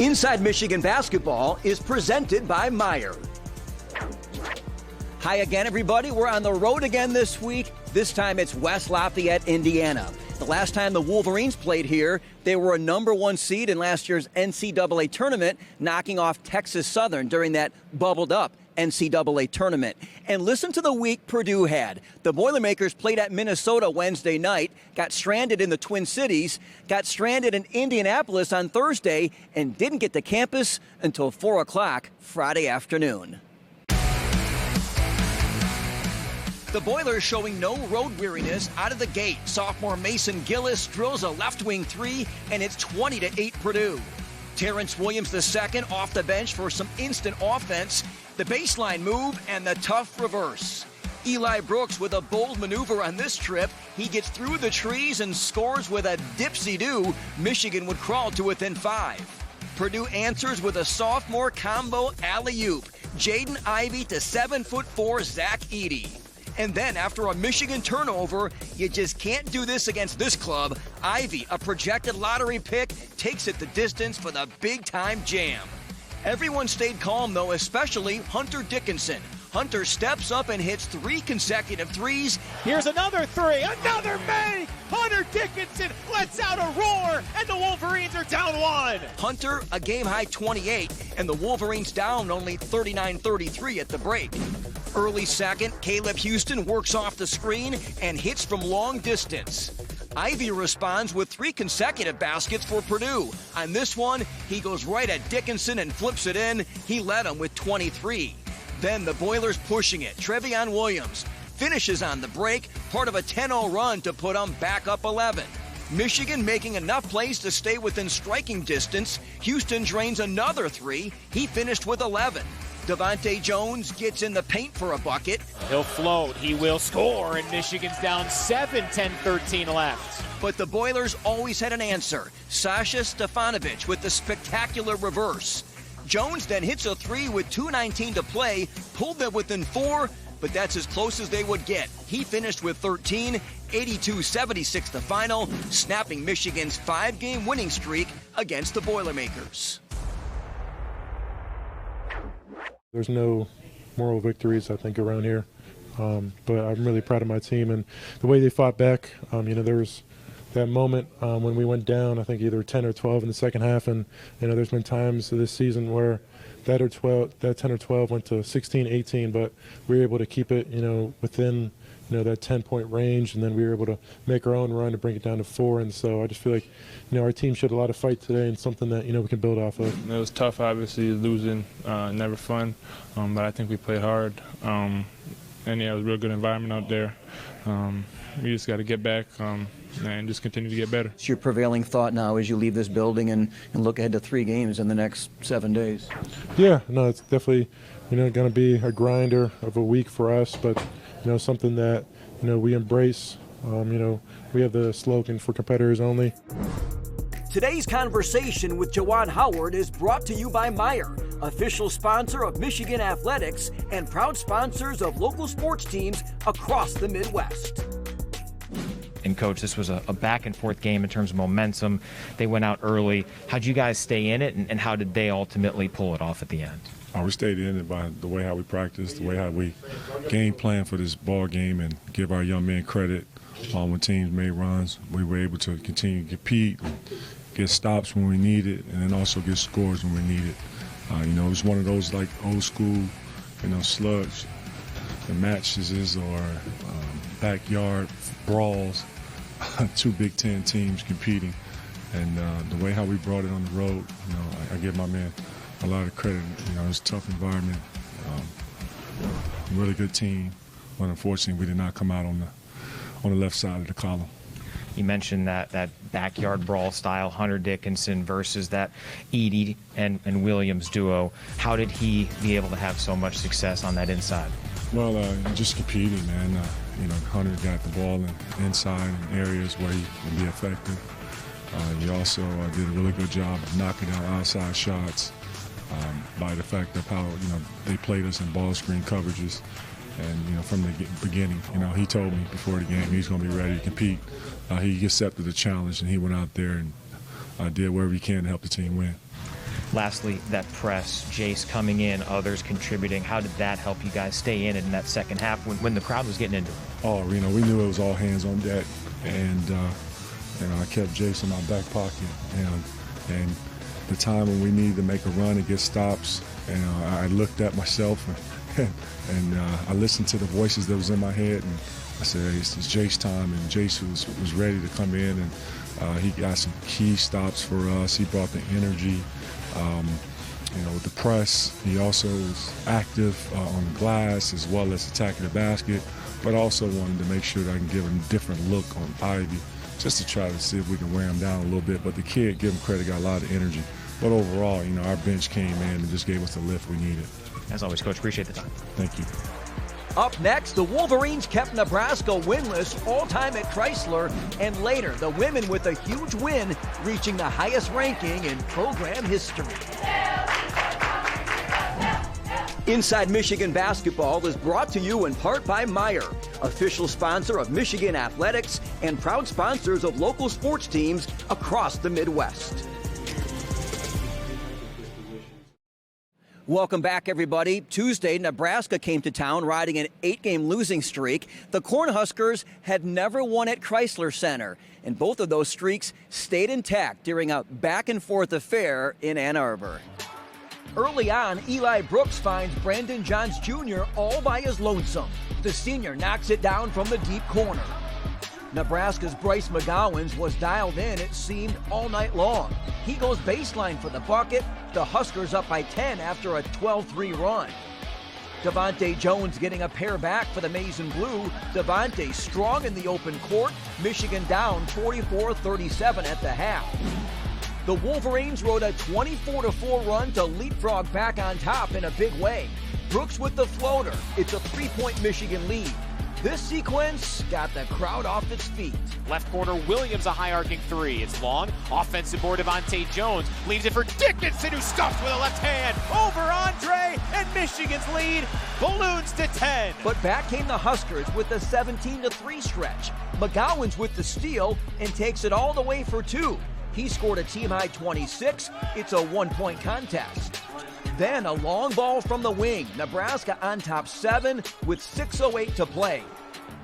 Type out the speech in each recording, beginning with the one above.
Inside Michigan Basketball is presented by Meijer. Hi again, everybody. We're on the road again this week. This time it's West Lafayette, Indiana. The last time the Wolverines played here, they were a #1 seed in last year's NCAA tournament, knocking off Texas Southern during that bubbled up NCAA tournament. And listen to the week Purdue had. The Boilermakers played at Minnesota Wednesday night, got stranded in the Twin Cities, got stranded in Indianapolis on Thursday, and didn't get to campus until 4 o'clock Friday afternoon. The Boilers showing no road weariness out of the gate. Sophomore Mason Gillis drills a left-wing three, and it's 20-8 Purdue. Terrence Williams II off the bench for some instant offense. The baseline move and the tough reverse. Eli Brooks with a bold maneuver on this trip. He gets through the trees and scores with a dipsy-do. Michigan would crawl to within 5. Purdue answers with a sophomore combo alley-oop. Jaden Ivey to 7'4" Zach Edey. And then after a Michigan turnover, you just can't do this against this club. Ivey, a projected lottery pick, takes it the distance for the big-time jam. Everyone stayed calm, though, especially Hunter Dickinson. Hunter steps up and hits 3 consecutive threes. Here's another three, another make! Hunter Dickinson lets out a roar, and the Wolverines are down 1. Hunter, a game-high 28, and the Wolverines down only 39-33 at the break. Early second, Caleb Houston works off the screen and hits from long distance. Ivey responds with 3 consecutive baskets for Purdue. On this one, he goes right at Dickinson and flips it in. He led him with 23. Then the Boilers pushing it. Trevion Williams finishes on the break, part of a 10-0 run to put them back up 11. Michigan making enough plays to stay within striking distance. Houston drains another 3. He finished with 11. Devontae Jones gets in the paint for a bucket. He'll float, he will score, and Michigan's down 7, 10-13 left. But the Boilers always had an answer. Sasha Stefanovic with the spectacular reverse. Jones then hits a 3 with 2:19 to play, pulled them within 4, but that's as close as they would get. He finished with 13, 82-76 the final, snapping Michigan's 5-game winning streak against the Boilermakers. There's no moral victories, I think, around here. But I'm really proud of my team and the way they fought back. There was that moment when we went down, I think either 10 or 12 in the second half. And, there's been times this season where that 10 or 12 went to 16, 18, but we were able to keep it, within, that 10-point range. And then we were able to make our own run to bring it down to 4. And so I just feel like, our team showed a lot of fight today and something that, we can build off of. It was tough, obviously, losing, never fun, but I think we played hard. And, yeah, it was a real good environment out there. We just got to get back and just continue to get better. What's your prevailing thought now as you leave this building and look ahead to 3 games in the next 7 days? Yeah, no, it's definitely, going to be a grinder of a week for us, but, something that, we embrace. We have the slogan for competitors only. Today's conversation with Juwan Howard is brought to you by Meijer, official sponsor of Michigan Athletics and proud sponsors of local sports teams across the Midwest. And, Coach, this was a back-and-forth game in terms of momentum. They went out early. How'd you guys stay in it, and how did they ultimately pull it off at the end? We stayed in it by the way how we practiced, the way how we game plan for this ball game, and give our young men credit when teams made runs. We were able to continue to compete, and get stops when we need it, and then also get scores when we need it. It was one of those like old school, slugs and matches or backyard brawls, 2 Big Ten teams competing. And the way how we brought it on the road, I give my man a lot of credit. It was a tough environment, really good team, but unfortunately we did not come out on the left side of the column. You mentioned that backyard brawl style, Hunter Dickinson versus that Edey and Williams duo. How did he be able to have so much success on that inside? Well, just competing, man. Hunter got the ball inside in areas where he can be effective. He also did a really good job of knocking out outside shots by the fact of how, they played us in ball screen coverages. And, from the beginning, he told me before the game he's going to be ready to compete. He accepted the challenge, and he went out there and did whatever he can to help the team win. Lastly, that press, Jace coming in, others contributing. How did that help you guys stay in it in that second half when the crowd was getting into it? Oh, we knew it was all hands on deck, and I kept Jace in my back pocket, and the time when we needed to make a run and get stops, and I looked at myself and I listened to the voices that was in my head, and I said, hey, it's Jace time, and Jace was ready to come in, and he got some key stops for us. He brought the energy. With the press, he also was active on the glass as well as attacking the basket, but also wanted to make sure that I can give him a different look on Ivy, just to try to see if we can wear him down a little bit. But the kid, give him credit, got a lot of energy. But overall, our bench came in and just gave us the lift we needed. As always, Coach, appreciate the time. Thank you. Up next, the Wolverines kept Nebraska winless all time at Chrysler, and later the women with a huge win, reaching the highest ranking in program history. Inside Michigan Basketball is brought to you in part by Meijer, official sponsor of Michigan Athletics and proud sponsors of local sports teams across the Midwest. Welcome back, everybody. Tuesday, Nebraska came to town riding an 8-game losing streak. The Cornhuskers had never won at Chrysler Center, and both of those streaks stayed intact during a back-and-forth affair in Ann Arbor. Early on, Eli Brooks finds Brandon Johns Jr. all by his lonesome. The senior knocks it down from the deep corner. Nebraska's Bryce McGowens was dialed in, it seemed, all night long. He goes baseline for the bucket. The Huskers up by 10 after a 12-3 run. Devontae Jones getting a pair back for the Maize and Blue. Devontae strong in the open court. Michigan down 44-37 at the half. The Wolverines rode a 24-4 run to leapfrog back on top in a big way. Brooks with the floater. It's a 3-point Michigan lead. This sequence got the crowd off its feet. Left corner, Williams, a high-arcing three. It's long. Offensive board, Devontae Jones leaves it for Dickinson, who stuffs with a left hand. Over Andre, and Michigan's lead balloons to 10. But back came the Huskers with a 17-3 stretch. McGowens with the steal and takes it all the way for two. He scored a team-high 26. It's a one-point contest. Then a long ball from the wing. Nebraska on top 7 with 6:08 to play.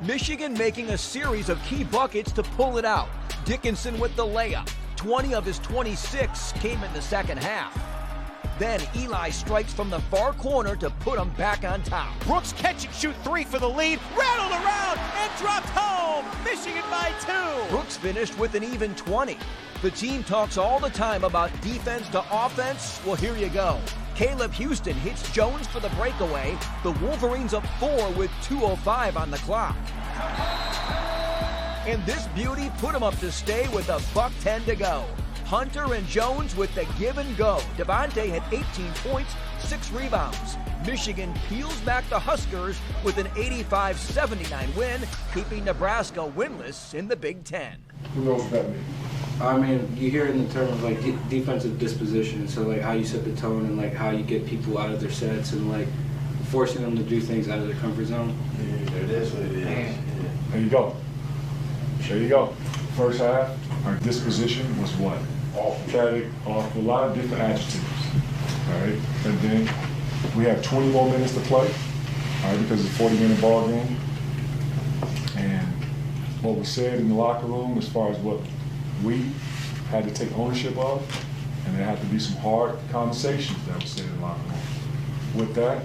Michigan making a series of key buckets to pull it out. Dickinson with the layup. 20 of his 26 came in the second half. Then Eli strikes from the far corner to put him back on top. Brooks catch and shoot three for the lead. Rattled around and dropped home. Michigan by 2. Brooks finished with an even 20. The team talks all the time about defense to offense. Well, here you go. Caleb Houston hits Jones for the breakaway. The Wolverines up 4 with 2:05 on the clock. And this beauty put him up to stay with a $1:10 to go. Hunter and Jones with the give and go. Devontae had 18 points, 6 rebounds. Michigan peels back the Huskers with an 85-79 win, keeping Nebraska winless in the Big Ten. Who knows what that means? I mean, you hear it in the term of like defensive disposition, so like how you set the tone and like how you get people out of their sets and like forcing them to do things out of their comfort zone. Yeah, it is what it is. There you go. There you go. First half, our disposition was what? Off a lot of different adjectives. All right, and then we have 20 more minutes to play. All right, because it's a 40-minute ball game. And what was said in the locker room as far as what we had to take ownership of, and there had to be some hard conversations that was said in the locker room. With that,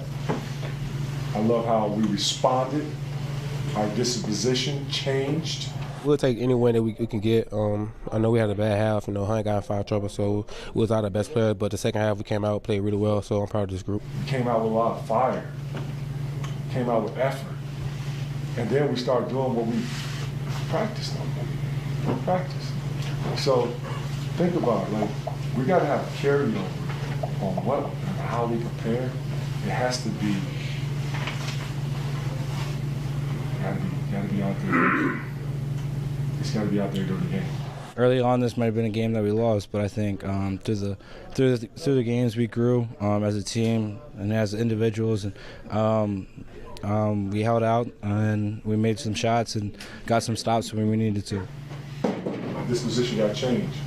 I love how we responded. Our disposition changed. We'll take any win that we can get. I know we had a bad half. Hunt got in foul trouble, so we was our best player. But the second half, we came out, played really well, so I'm proud of this group. We came out with a lot of fire, came out with effort. And then we started doing what we practiced on. We practiced. So think about it, like, we got to have a carryover on how we prepare. It has to be, got to be out there. It's got to be out there during the game. Early on, this might have been a game that we lost, but I think through the games we grew as a team and as individuals, and we held out and we made some shots and got some stops when we needed to. My disposition got changed.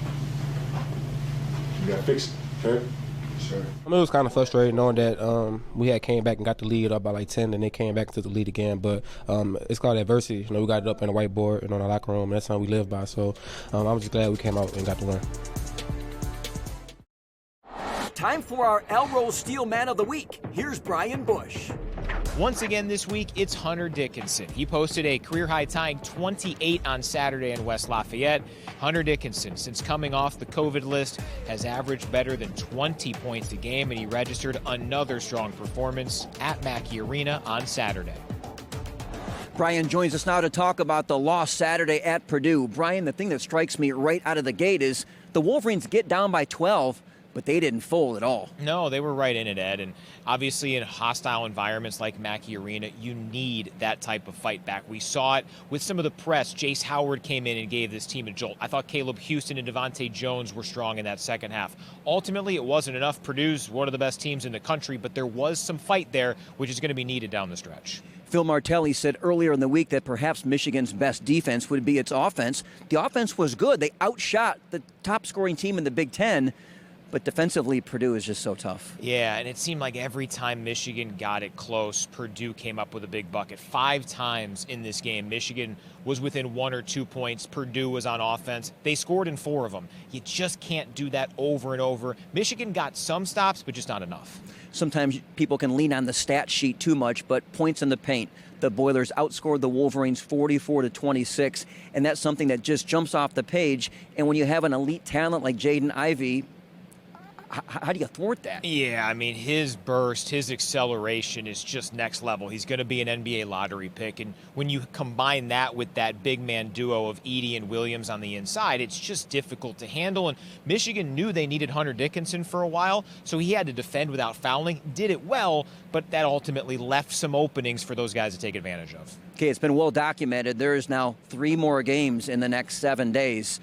We got to fix it, okay? I mean, it was kind of frustrating knowing that we had came back and got the lead up by like 10, and they came back to the lead again. But it's called adversity. You know, we got it up in the whiteboard and on the locker room. And that's how we live by. So I'm just glad we came out and got the win. Time for our Elrose Steel Man of the Week. Here's Brian Bush. Once again this week, it's Hunter Dickinson. He posted a career-high tying 28 on Saturday in West Lafayette. Hunter Dickinson, since coming off the COVID list, has averaged better than 20 points a game, and he registered another strong performance at Mackey Arena on Saturday. Brian joins us now to talk about the loss Saturday at Purdue. Brian, the thing that strikes me right out of the gate is the Wolverines get down by 12, but they didn't fold at all. No, they were right in it, Ed. And obviously in hostile environments like Mackey Arena, you need that type of fight back. We saw it with some of the press. Jace Howard came in and gave this team a jolt. I thought Caleb Houston and Devontae Jones were strong in that second half. Ultimately, it wasn't enough. Purdue's one of the best teams in the country, but there was some fight there, which is going to be needed down the stretch. Phil Martelli said earlier in the week that perhaps Michigan's best defense would be its offense. The offense was good. They outshot the top-scoring team in the Big Ten. But defensively, Purdue is just so tough. Yeah, and it seemed like every time Michigan got it close, Purdue came up with a big bucket. 5 times in this game, Michigan was within 1 or 2 points. Purdue was on offense. They scored in 4 of them. You just can't do that over and over. Michigan got some stops, but just not enough. Sometimes people can lean on the stat sheet too much, but points in the paint. The Boilers outscored the Wolverines 44-26, and that's something that just jumps off the page. And when you have an elite talent like Jaden Ivey, how do you thwart that? Yeah, I mean, his burst, his acceleration is just next level. He's going to be an NBA lottery pick. And when you combine that with that big man duo of Edey and Williams on the inside, it's just difficult to handle. And Michigan knew they needed Hunter Dickinson for a while, so he had to defend without fouling. Did it well, but that ultimately left some openings for those guys to take advantage of. Okay, it's been well documented. There is now 3 more games in the next 7 days.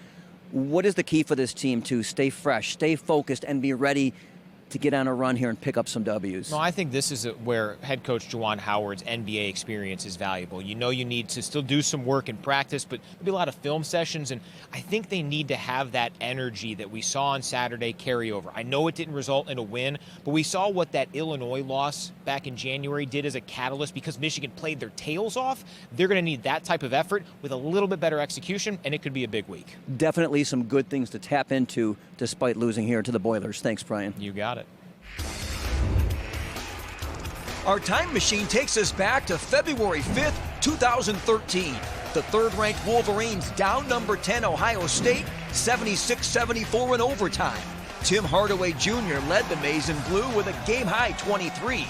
What is the key for this team to stay fresh, stay focused, and be ready to get on a run here and pick up some W's? No, I think this is where head coach Juwan Howard's NBA experience is valuable. You know you need to still do some work in practice, but there'll be a lot of film sessions, and I think they need to have that energy that we saw on Saturday carry over. I know it didn't result in a win, but we saw what that Illinois loss back in January did as a catalyst because Michigan played their tails off. They're going to need that type of effort with a little bit better execution, and it could be a big week. Definitely some good things to tap into despite losing here to the Boilers. Thanks, Brian. You got it. Our time machine takes us back to February 5th, 2013. The third-ranked Wolverines down number 10 Ohio State, 76-74 in overtime. Tim Hardaway Jr. led the Maize and Blue with a game-high 23.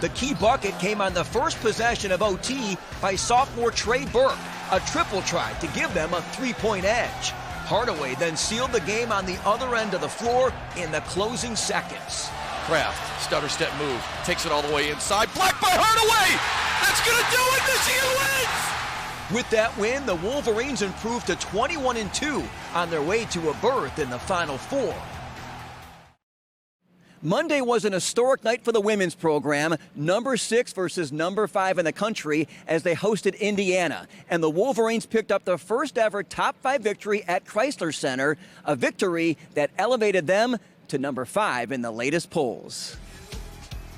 The key bucket came on the first possession of OT by sophomore Trey Burke, a triple try to give them a 3-point edge. Hardaway then sealed the game on the other end of the floor in the closing seconds. Kraft, stutter step move, takes it all the way inside, blocked by Hardaway! That's gonna do it, Michigan wins! With that win, the Wolverines improved to 21-2 on their way to a berth in the Final Four. Monday was an historic night for the women's program, number 6 versus number 5 in the country as they hosted Indiana. And the Wolverines picked up the first ever top 5 victory at Chrysler Center, a victory that elevated them to number 5 in the latest polls.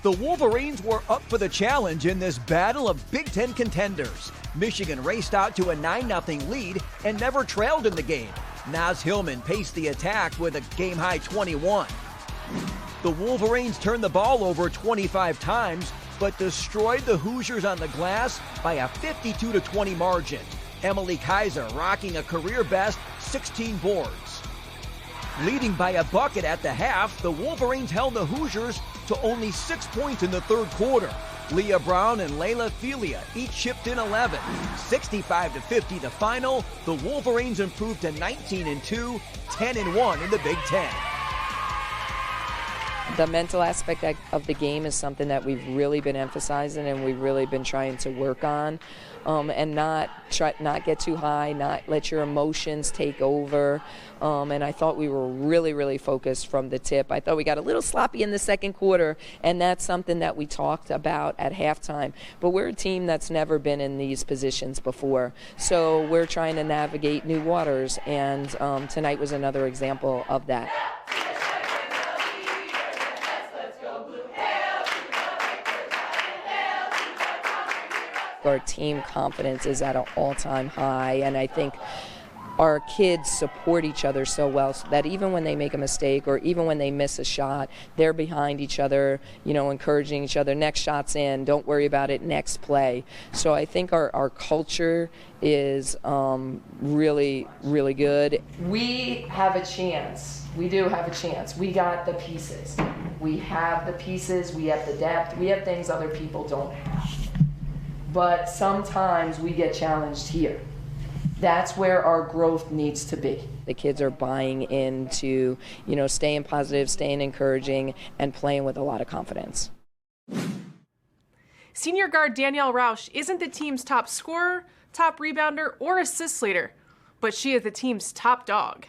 The Wolverines were up for the challenge in this battle of Big Ten contenders. Michigan raced out to a 9-0 lead and never trailed in the game. Naz Hillman paced the attack with a game-high 21. The Wolverines turned the ball over 25 times, but destroyed the Hoosiers on the glass by a 52-20 margin. Emily Kaiser rocking a career-best 16 boards. Leading by a bucket at the half, the Wolverines held the Hoosiers to only 6 points in the third quarter. Leah Brown and Layla Felia each chipped in 11. 65-50 the final. The Wolverines improved to 19-2, 10-1 in the Big Ten. The mental aspect of the game is something that we've really been emphasizing and we've really been trying to work on, and not get too high, not let your emotions take over. And I thought we were really, really focused from the tip. I thought we got a little sloppy in the second quarter, and that's something that we talked about at halftime. But we're a team that's never been in these positions before, so we're trying to navigate new waters, and tonight was another example of that. our team confidence is at an all-time high, and I think our kids support each other so well so that even when they make a mistake or even when they miss a shot, they're behind each other, encouraging each other. Next shot's in, don't worry about it, next play. So I think our culture is really, really good. We have a chance. We do have a chance. We got the pieces. We have the pieces, we have the depth, we have things other people don't have. But sometimes we get challenged here. That's where our growth needs to be. The kids are buying into, staying positive, staying encouraging, and playing with a lot of confidence. Senior guard Danielle Roush isn't the team's top scorer, top rebounder, or assist leader, but she is the team's top dog.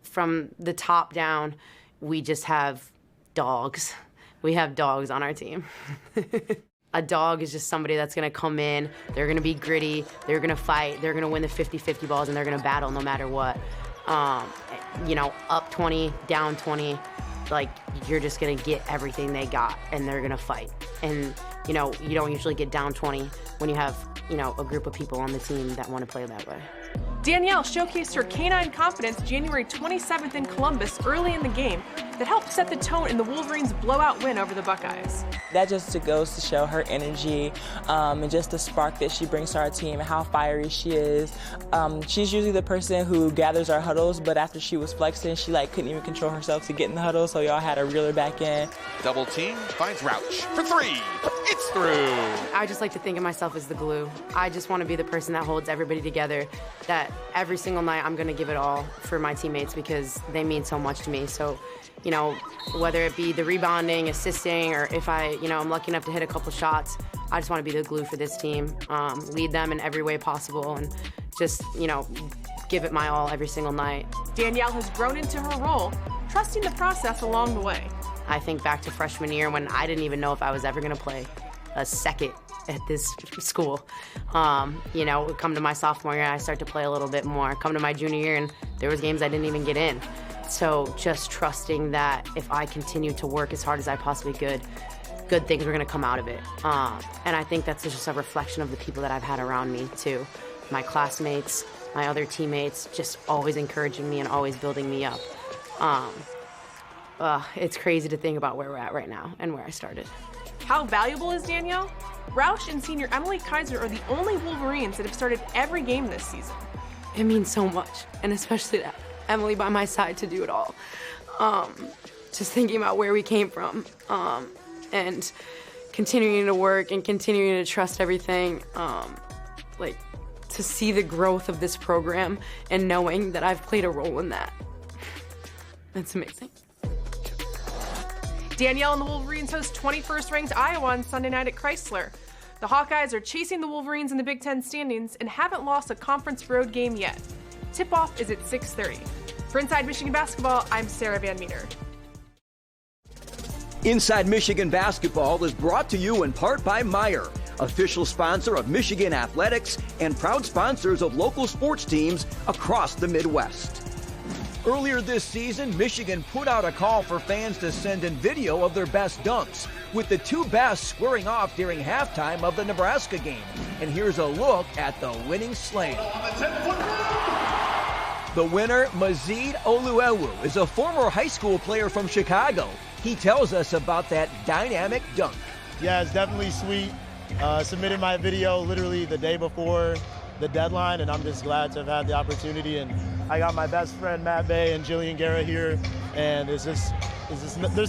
From the top down, we just have dogs. We have dogs on our team. A dog is just somebody that's going to come in, they're going to be gritty, they're going to fight, they're going to win the 50-50 balls, and they're going to battle no matter what. Up 20, down 20, you're just going to get everything they got, and they're going to fight. And, you don't usually get down 20 when you have, a group of people on the team that want to play that way. Danielle showcased her canine confidence January 27th in Columbus early in the game that helped set the tone in the Wolverines' blowout win over the Buckeyes. That just goes to show her energy and just the spark that she brings to our team and how fiery she is. She's usually the person who gathers our huddles, but after she was flexing, she couldn't even control herself to get in the huddle, so y'all had to reel her back in. Double team finds Rouch for three. It's through. I just like to think of myself as the glue. I just want to be the person that holds everybody together, that every single night I'm going to give it all for my teammates because they mean so much to me. So, whether it be the rebounding, assisting, or if I'm lucky enough to hit a couple shots, I just want to be the glue for this team, lead them in every way possible, and just, give it my all every single night. Danielle has grown into her role, trusting the process along the way. I think back to freshman year when I didn't even know if I was ever going to play a second at this school. Come to my sophomore year, I start to play a little bit more. Come to my junior year, and there was games I didn't even get in. So just trusting that if I continue to work as hard as I possibly could, good things were going to come out of it. And I think that's just a reflection of the people that I've had around me, too. My classmates, my other teammates, just always encouraging me and always building me up. It's crazy to think about where we're at right now and where I started. How valuable is Danielle? Roush and senior Emily Kaiser are the only Wolverines that have started every game this season. It means so much, and especially that Emily by my side to do it all. Just thinking about where we came from, and continuing to work and continuing to trust everything, to see the growth of this program and knowing that I've played a role in that. That's amazing. Danielle and the Wolverines host 21st-ranked Iowa on Sunday night at Chrysler. The Hawkeyes are chasing the Wolverines in the Big Ten standings and haven't lost a conference road game yet. Tip-off is at 6:30. For Inside Michigan Basketball, I'm Sarah Van Meter. Inside Michigan Basketball is brought to you in part by Meijer, official sponsor of Michigan Athletics and proud sponsors of local sports teams across the Midwest. Earlier this season, Michigan put out a call for fans to send in video of their best dunks, with the two best squaring off during halftime of the Nebraska game. And here's a look at the winning slam. The winner, Mazid Oluewu, is a former high school player from Chicago. He tells us about that dynamic dunk. Yeah, it's definitely sweet. Submitted my video literally the day before the deadline, and I'm just glad to have had the opportunity. And I got my best friend Matt Bay and Jillian Guerra here, and there's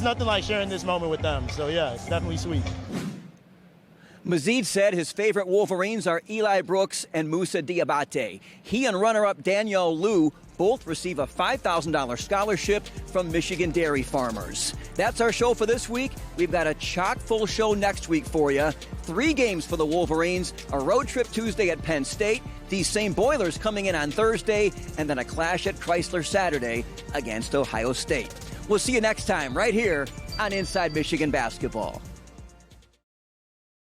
nothing like sharing this moment with them. So yeah, it's definitely sweet. Mazid said his favorite Wolverines are Eli Brooks and Moussa Diabate. He and runner-up Danielle Liu both receive a $5,000 scholarship from Michigan dairy farmers. That's our show for this week. We've got a chock-full show next week for you. 3 games for the Wolverines, a road trip Tuesday at Penn State, these same Boilers coming in on Thursday, and then a clash at Chrysler Saturday against Ohio State. We'll see you next time right here on Inside Michigan Basketball.